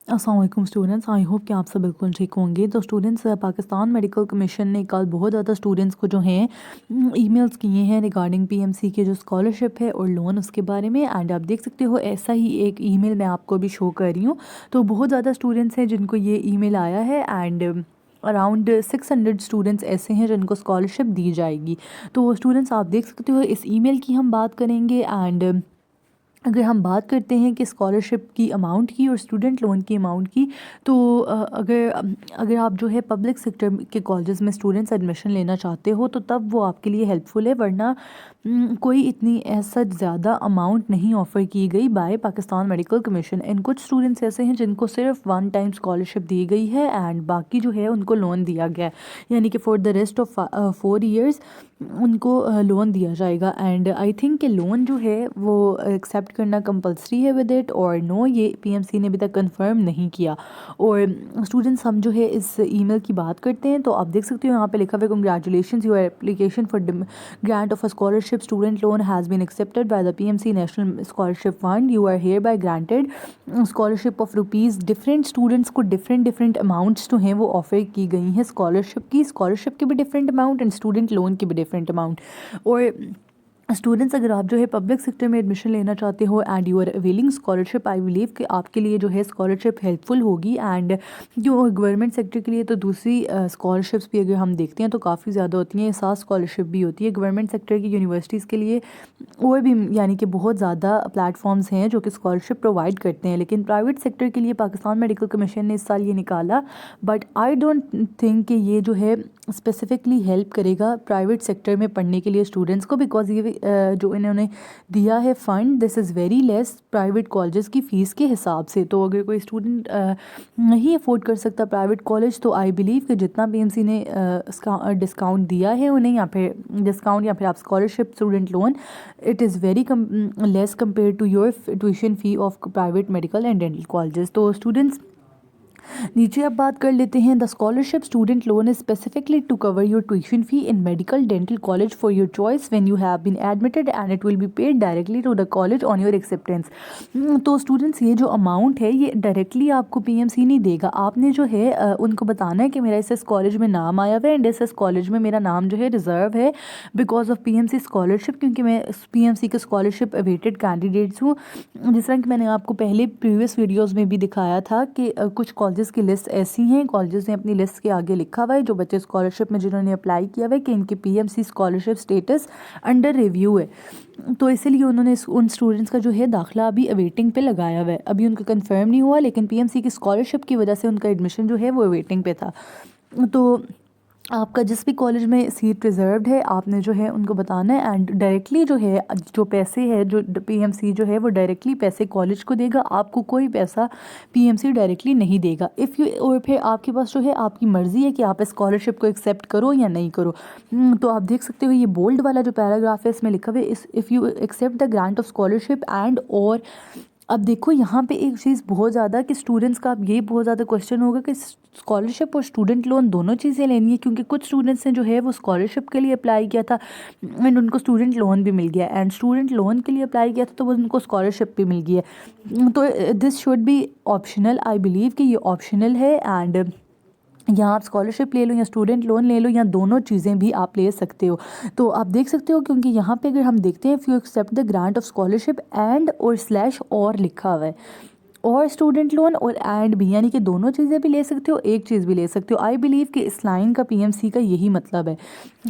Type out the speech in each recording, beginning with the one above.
अस्सलाम वालेकुम students, I hope कि आप सब बिल्कुल ठीक होंगे। तो स्टूडेंट्स, पाकिस्तान मेडिकल कमीशन ने कल बहुत ज़्यादा स्टूडेंट्स को जो हैं ईमेल्स किए हैं रिगार्डिंग पीएमसी के जो स्कॉलरशिप है और लोन उसके बारे में। एंड आप देख सकते हो ऐसा ही एक ईमेल मैं आपको भी शो कर रही हूँ। तो बहुत ज़्यादा स्टूडेंट्स हैं जिनको ये ईमेल आया है एंड अराउंड 600 स्टूडेंट्स ऐसे हैं जिनको स्कॉलरशिप दी जाएगी। तो स्टूडेंट्स, आप देख सकते हो इस ईमेल की हम बात करेंगे। एंड अगर हम बात करते हैं कि स्कॉलरशिप की अमाउंट की और स्टूडेंट लोन की अमाउंट की, तो अगर आप जो है पब्लिक सेक्टर के कॉलेजेस में स्टूडेंट्स एडमिशन लेना चाहते हो तो तब वो आपके लिए हेल्पफुल है, वरना कोई इतनी ऐसा ज़्यादा अमाउंट नहीं ऑफ़र की गई by Pakistan medical commission. And कुछ स्टूडेंट्स ऐसे हैं जिनको सिर्फ वन टाइम स्कॉलरशिप दी गई है एंड बाकी जो है उनको लोन दिया गया है, यानी कि for the rest of 4 years उनको लोन दिया जाएगा। एंड आई थिंक कि लोन जो है वो एक्सेप्ट करना कंपलसरी है विद इट और नो, ये पीएमसी ने अभी तक कंफर्म नहीं किया। और स्टूडेंट्स, हम जो है इस ईमेल की बात करते हैं। तो आप देख सकते हो यहाँ पे लिखा हुआ है, congratulations, your application for grant of a scholarship student loan has been accepted by the PMC national scholarship fund. You are hereby granted scholarship of rupees. Different students को डिफरेंट डिफरेंट अमाउंट्स जो हैं वो offer की गई हैं scholarship की भी different amount and student loan की भी डिफरेंट अमाउंट। और स्टूडेंट्स, अगर आप जो है पब्लिक सेक्टर में एडमिशन लेना चाहते हो and you are availing scholarship, I believe कि आपके लिए जो है स्कॉलरशिप हेल्पफुल होगी। एंड जो गवर्नमेंट सेक्टर के लिए तो दूसरी स्कॉलरशिप्स भी अगर हम देखते हैं तो काफ़ी ज़्यादा होती हैं, साथ स्कॉलरशिप भी होती है गवर्नमेंट सेक्टर की यूनिवर्सिटीज़ के लिए। और भी यानी कि बहुत ज़्यादा प्लेटफॉर्म्स हैं जो कि स्कॉलरशिप प्रोवाइड करते हैं, लेकिन प्राइवेट सेक्टर के लिए पाकिस्तान मेडिकल कमीशन ने इस साल ये निकाला। बट आई डोंट थिंक कि ये जो है स्पेसिफिकली हेल्प करेगा प्राइवेट सेक्टर में पढ़ने के लिए स्टूडेंट्स को, बिकॉज ये जो इन्होंने दिया है fund, this is very less private colleges की फ़ीस के हिसाब से। तो अगर कोई स्टूडेंट नहीं अफोर्ड कर सकता प्राइवेट कॉलेज, तो आई बिलीव कि जितना पीएमसी ने डिस्काउंट दिया है उन्हें, या फिर डिस्काउंट या फिर आप scholarship student loan, it is very less compare to your tuition fee of private medical and dental colleges. तो स्टूडेंट्स, नीचे अब बात कर लेते हैं। The scholarship student loan is specifically to cover your tuition fee in medical dental college for your choice when you have been admitted and it will be paid directly to the college on your acceptance. तो students, ये जो amount है ये directly आपको PMC नहीं देगा। आपने जो है उनको बताना है कि मेरा इस कॉलेज में नाम आया हुआ है एंड इस कॉलेज में मेरा नाम जो है रिजर्व है बिकॉज ऑफ पीएमसी स्कॉलरशिप, क्योंकि मैं पीएमसी के स्कॉलरशिप अवेटेड कैंडिडेट्स हूँ। जिस तरह कि मैंने आपको पहले प्रीवियस वीडियोज़ में भी दिखाया था कि कुछ कॉलेजेस की लिस्ट ऐसी हैं, कॉलेजेस ने अपनी लिस्ट के आगे लिखा हुआ है जो बच्चे स्कॉलरशिप में जिन्होंने अप्लाई किया हुआ है कि इनकी PMC scholarship status under review है। तो इसीलिए उन्होंने उन स्टूडेंट्स का जो है दाखिला अभी अवेटिंग पे लगाया हुआ है। अभी उनका कंफर्म नहीं हुआ, लेकिन पीएमसी की स्कॉलरशिप की वजह से उनका एडमिशन जो है वो अवेटिंग पे था। तो आपका जिस भी कॉलेज में सीट रिज़र्व्ड है, आपने जो है उनको बताना है एंड डायरेक्टली जो है जो पैसे है, जो पीएमसी जो है वो डायरेक्टली पैसे कॉलेज को देगा, आपको कोई पैसा पीएमसी डायरेक्टली नहीं देगा। इफ़ यू, और फिर आपके पास जो है आपकी मर्ज़ी है कि आप स्कॉलरशिप को एक्सेप्ट करो या नहीं करो। तो आप देख सकते हो ये बोल्ड वाला जो पैराग्राफ है इसमें लिखा हुआ है, if you accept the grant of scholarship and और। अब देखो यहाँ पे एक चीज़ बहुत ज़्यादा कि स्टूडेंट्स का अब ये बहुत ज़्यादा क्वेश्चन होगा कि स्कॉलरशिप और स्टूडेंट लोन दोनों चीज़ें लेनी है, क्योंकि कुछ स्टूडेंट्स ने जो है वो स्कॉलरशिप के लिए अप्लाई किया था एंड उनको स्टूडेंट लोन भी मिल गया, एंड स्टूडेंट लोन के लिए अप्लाई किया था तो वो उनको स्कॉलरशिप भी मिल गई है। तो this should be optional, I believe कि ये ऑप्शनल है। एंड यहाँ आप स्कॉलरशिप ले लो या स्टूडेंट लोन ले लो, या दोनों चीज़ें भी आप ले सकते हो। तो आप देख सकते हो, क्योंकि यहाँ पे अगर हम देखते हैं, if you accept the grant of scholarship and और स्लैश और लिखा हुआ है, और स्टूडेंट लोन और एंड भी, यानी कि दोनों चीज़ें भी ले सकते हो, एक चीज़ भी ले सकते हो। आई बिलीव कि इस लाइन का पीएमसी का यही मतलब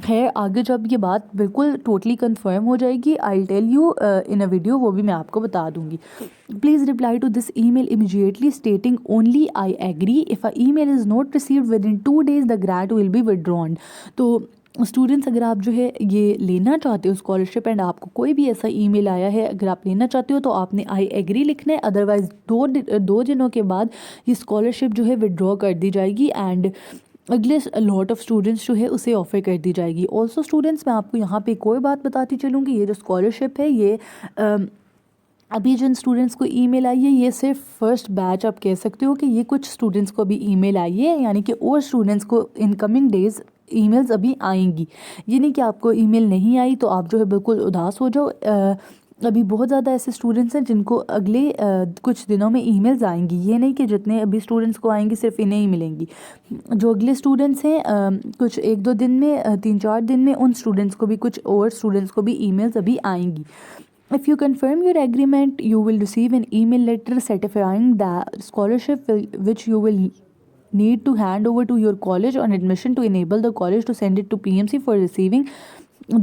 है। आगे जब ये बात बिल्कुल टोटली कंफर्म हो जाएगी, I tell you in a video, वो भी मैं आपको बता दूंगी। Please reply to this email immediately stating only I agree. If a email is not received within 2 days the grant will be withdrawn. तो students, अगर आप जो है ये लेना चाहते हो स्कॉलरशिप एंड आपको कोई भी ऐसा ईमेल आया है, अगर आप लेना चाहते हो तो आपने आई एग्री लिखना है, अदरवाइज़ दो दिनों के बाद ये स्कॉलरशिप जो है विड्रॉ कर दी जाएगी एंड अगले लॉट ऑफ स्टूडेंट्स जो है उसे ऑफर कर दी जाएगी। ऑल्सो स्टूडेंट्स, मैं आपको यहाँ पे एक और बात बताती चलूँगी, ये जो स्कॉलरशिप है ये अभी जिन स्टूडेंट्स को ईमेल आई है ये सिर्फ फर्स्ट बैच आप कह सकते हो कि ये कुछ स्टूडेंट्स को अभी ईमेल आई है, यानी कि और स्टूडेंट्स को इन कमिंग डेज़ ईमेल्स अभी आएंगी। ये नहीं कि आपको ईमेल नहीं आई तो आप जो है बिल्कुल उदास हो जाओ। अभी बहुत ज़्यादा ऐसे स्टूडेंट्स हैं जिनको अगले कुछ दिनों में ईमेल्स आएंगी। ये नहीं कि जितने अभी स्टूडेंट्स को आएंगी सिर्फ इन्हें ही मिलेंगी। जो अगले स्टूडेंट्स हैं कुछ 1-2 दिन में 3-4 दिन में उन स्टूडेंट्स को भी, कुछ और स्टूडेंट्स को भी ईमेल्स अभी आएंगी। If you confirm your agreement, you will receive an email letter certifying the scholarship which you will need to hand over to your college on admission to enable the college to send it to PMC for receiving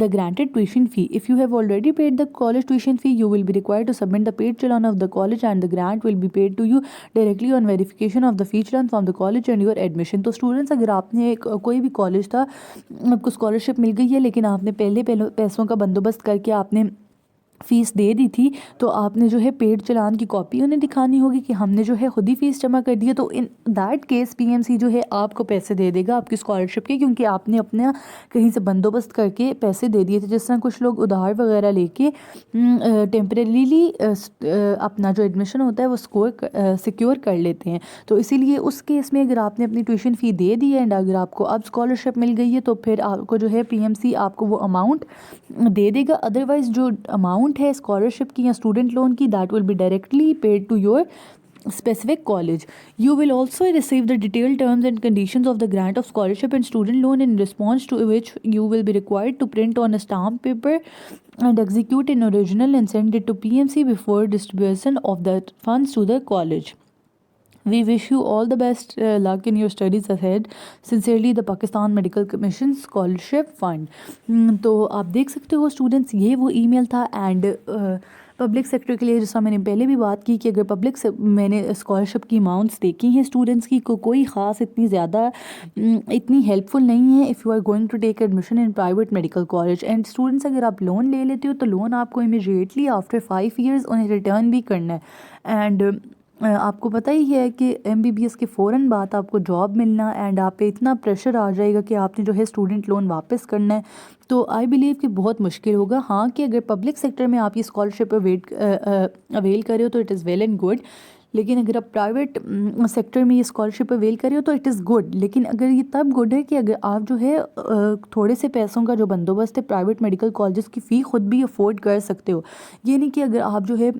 the granted tuition fee. If you have already paid the college tuition fee, you will be required to submit the paid challan of the college and the grant will be paid to you directly on verification of the fee challan from the college and your admission. तो students, अगर आपने कोई भी college था, आपको scholarship मिल गई है लेकिन आपने पहले पैसों का बंदोबस्त करके आपने फ़ीस दे दी थी, तो आपने जो है पेड चालान की कॉपी उन्हें दिखानी होगी कि हमने जो है ख़ुद ही फ़ीस जमा कर दी है। तो इन दैट केस पीएमसी जो है आपको पैसे दे देगा आपकी स्कॉलरशिप के, क्योंकि आपने अपना कहीं से बंदोबस्त करके पैसे दे दिए थे। जिस तरह कुछ लोग उधार वगैरह लेके टेम्परेरीली अपना जो एडमिशन होता है वो सिक्योर कर लेते हैं। तो इसीलिए उस केस में अगर आपने अपनी ट्यूशन फ़ी दे दी है एंड अगर आपको अब स्कॉलरशिप मिल गई है तो फिर आपको जो है पीएमसी आपको वो अमाउंट दे देगा। अदरवाइज़ जो अमाउंट है स्कॉलरशिप की या स्टूडेंट लोन की, that will be directly paid to your specific college. You will also receive the detailed terms and conditions of the grant of scholarship and student loan, in response to which you will be required to print on a stamp paper and execute an original and send it to PMC before distribution of the funds to the college. We wish you all the best luck in your studies ahead. Sincerely, the Pakistan Medical Commission Scholarship Fund. तो आप देख सकते हो students, ये वो email था। And public sector के लिए, जैसा मैंने पहले भी बात की कि अगर मैंने स्कॉलरशिप की अमाउंट्स देखी हैं स्टूडेंट्स की, कोई ख़ास इतनी ज़्यादा इतनी हेल्पफुल नहीं है if you are going to take admission in private medical college. And students, अगर आप लोन ले लेते हो तो लोन आपको इमीडिएटली आफ्टर 5 ईयर्स उन्हें रिटर्न भी करना है। एंड आपको पता ही है कि एमबीबीएस के फ़ौरन बाद आपको जॉब मिलना एंड आप पे इतना प्रेशर आ जाएगा कि आपने जो है स्टूडेंट लोन वापस करना है, तो आई बिलीव कि बहुत मुश्किल होगा। हाँ, कि अगर पब्लिक सेक्टर में आप ये स्कॉलरशिप अवेल कर रहे हो तो it is well and good, लेकिन अगर आप प्राइवेट सेक्टर में ये स्कॉलरशिप अवेल कर रहे हो तो इट इज़ गुड। लेकिन अगर ये तब गुड है कि अगर आप जो है थोड़े से पैसों का जो बंदोबस्त है प्राइवेट मेडिकल कॉलेज की फ़ी खुद भी अफोर्ड कर सकते हो। ये नहीं कि अगर आप जो है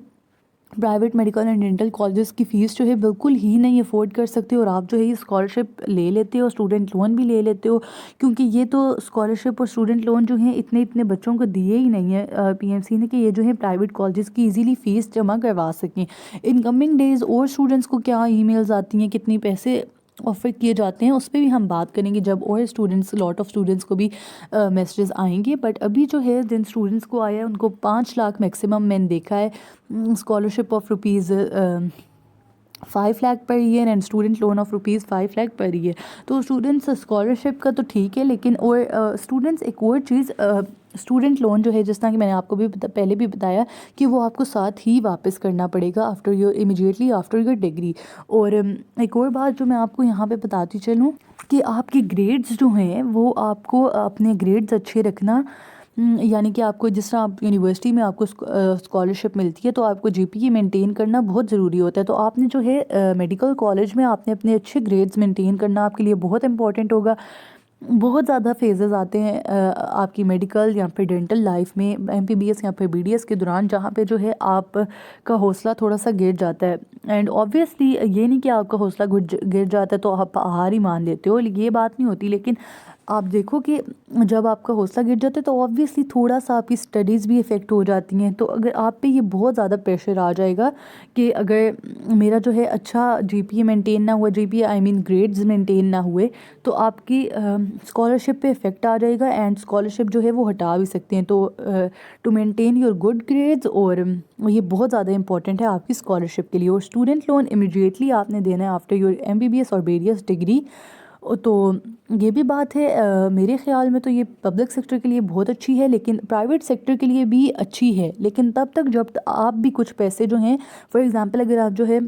private medical and dental colleges की फ़ीस जो है बिल्कुल ही नहीं अफोर्ड कर सकते और आप जो है ये स्कॉलरशिप ले लेते हो, स्टूडेंट लोन भी ले लेते हो, क्योंकि ये तो स्कॉलरशिप और स्टूडेंट लोन जो है इतने बच्चों को दिए ही नहीं है पीएमसी ने कि ये जो है प्राइवेट कॉलेजेस की इजीली फ़ीस जमा करवा सकें। इन कमिंग डेज़ और स्टूडेंट्स को क्या ईमेल्स आती हैं, कितने पैसे ऑफ़र किए जाते हैं, उस पर भी हम बात करेंगे जब और स्टूडेंट्स, लॉट ऑफ स्टूडेंट्स को भी मैसेजेस आएंगे। बट अभी जो है जिन स्टूडेंट्स को आया है उनको 5 लाख मैक्सिमम मैंने देखा है scholarship of rupees 5 lakh per year and student loan of rupees 5 lakh per year. तो स्टूडेंट्स स्कॉलरशिप का तो ठीक है, लेकिन और स्टूडेंट्स एक और चीज़, स्टूडेंट लोन जो है जिस तरह कि मैंने आपको भी पहले भी बताया कि वो आपको साथ ही वापस करना पड़ेगा after your immediately after your degree. और एक और बात जो मैं आपको यहाँ पे बताती चलूँ कि आपके ग्रेड्स जो हैं वो आपको अपने ग्रेड्स अच्छे रखना, यानी कि आपको जिस तरह आप यूनिवर्सिटी में आपको स्कॉलरशिप मिलती है तो आपको जीपीए मेंटेन करना बहुत ज़रूरी होता है। तो आपने जो है मेडिकल कॉलेज में आपने अपने अच्छे ग्रेड्स मेंटेन करना आपके लिए बहुत इंपॉर्टेंट होगा। बहुत ज़्यादा फेजेस आते हैं आपकी मेडिकल या फिर डेंटल लाइफ में, एमपीबीएस या फिर बीडीएस के दौरान, जहाँ पे जो है आपका हौसला थोड़ा सा गिर जाता है। एंड ऑब्वियसली ये नहीं कि आपका हौसला गिर जाता है तो आप हार ही मान लेते हो, ये बात नहीं होती। लेकिन आप देखो कि जब आपका हौसला गिर जाता है तो ऑब्वियसली थोड़ा सा आपकी स्टडीज़ भी इफ़ेक्ट हो जाती हैं। तो अगर आप पे ये बहुत ज़्यादा प्रेशर आ जाएगा कि अगर मेरा जो है अच्छा जीपीए मेंटेन ना हुआ, GPA I mean grades maintain ना हुए, तो आपकी स्कॉलरशिप पे इफ़ेक्ट आ जाएगा एंड स्कॉलरशिप जो है वो हटा भी सकते हैं। तो to maintain your good grades, और ये बहुत ज़्यादा इंपॉर्टेंट है आपकी स्कॉलरशिप के लिए। और स्टूडेंट लोन इमीडिएटली आपने देना है आफ्टर योर एमबीबीएस और बीडीएस डिग्री। तो ये भी बात है मेरे ख़्याल में तो ये पब्लिक सेक्टर के लिए बहुत अच्छी है, लेकिन प्राइवेट सेक्टर के लिए भी अच्छी है, लेकिन तब तक जब आप भी कुछ पैसे जो हैं, फॉर एग्ज़ाम्पल अगर आप जो है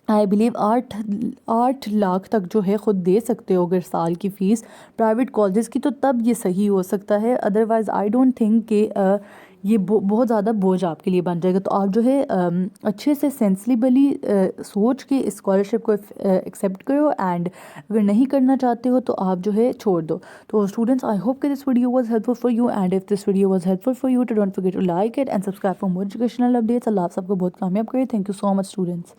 आई बिलीव 8 लाख तक जो है ख़ुद दे सकते हो अगर साल की फ़ीस प्राइवेट कॉलेजेस की, तो तब ये सही हो सकता है। अदरवाइज़ आई डोंट थिंक कि ये बहुत ज़्यादा बोझ आपके लिए बन जाएगा। तो आप जो है अच्छे से सेंसिबली सोच के इस स्कॉलरशिप को एक्सेप्ट करो, एंड अगर नहीं करना चाहते हो तो आप जो है छोड़ दो। तो स्टूडेंट्स, आई होप कि this video was helpful for you, and if this video was helpful for you, तो don't forget to like it and subscribe for more educational updates. अल्लाह आप सबको बहुत कामयाब करे। Thank you so much students.